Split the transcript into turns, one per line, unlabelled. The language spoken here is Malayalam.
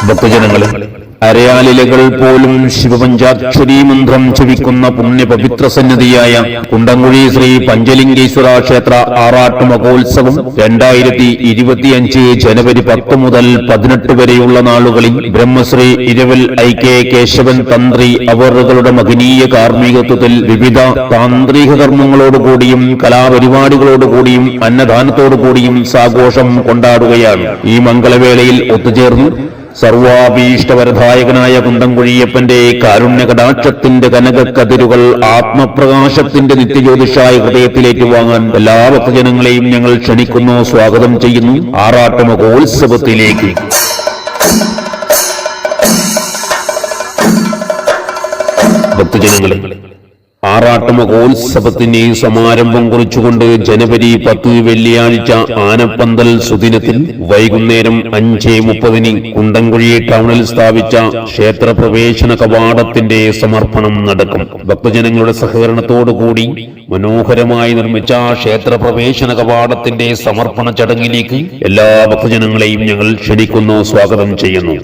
ഭക്തജനങ്ങളെ, അരയാലിലകൾ പോലും ശിവപഞ്ചാക്ഷരി മന്ത്രം ജപിക്കുന്ന പുണ്യപവിത്ര സന്നിധിയായ കുണ്ടംകുഴി ശ്രീ പഞ്ചലിംഗേശ്വര ക്ഷേത്ര ആറാട്ട് മഹോത്സവം 2025 ജനുവരി 10 മുതൽ 18 വരെയുള്ള നാളുകളിൽ ബ്രഹ്മശ്രീ ഇരവൽ IK കേശവൻ തന്ത്രി അവറുകളുടെ മഹനീയ കാർമ്മികത്വത്തിൽ വിവിധ താന്ത്രിക കർമ്മങ്ങളോടുകൂടിയും കലാപരിപാടികളോടുകൂടിയും അന്നദാനത്തോടുകൂടിയും സാഘോഷം കൊണ്ടാടുകയാണ്. ഈ മംഗളവേളയിൽ ഒത്തുചേർന്ന് സർവാഭീഷ്ടവരദായകനായ കുണ്ടംകുഴിയപ്പന്റെ കാരുണ്യകടാക്ഷത്തിന്റെ കനകക്കതിരുകൾ ആത്മപ്രകാശത്തിന്റെ നിത്യജ്യോതിഷായ ഹൃദയത്തിലേറ്റുവാങ്ങാൻ എല്ലാ ഭക്തജനങ്ങളെയും ഞങ്ങൾ ക്ഷണിക്കുന്നു, സ്വാഗതം ചെയ്യുന്നു ആറാട്ട് മഹോത്സവത്തിലേക്ക്. ഭക്തജനങ്ങളെ, ആറാട്ട് മഹോത്സവത്തിന് സമാരംഭം കുറിച്ചുകൊണ്ട് ജനുവരി 10 വെള്ളിയാഴ്ച ആനപ്പന്തൽ സുദിനത്തിൽ വൈകുന്നേരം 5:30 കുണ്ടംകുഴി ടൗണിൽ സ്ഥാപിച്ച ക്ഷേത്രപ്രവേശന കവാടത്തിന്റെ സമർപ്പണം നടക്കും. ഭക്തജനങ്ങളുടെ സഹകരണത്തോടുകൂടി മനോഹരമായി നിർമ്മിച്ച ക്ഷേത്രപ്രവേശന കവാടത്തിന്റെ സമർപ്പണ ചടങ്ങിലേക്ക് എല്ലാ ഭക്തജനങ്ങളെയും ഞങ്ങൾ ക്ഷണിക്കുന്നു, സ്വാഗതം ചെയ്യുന്നു.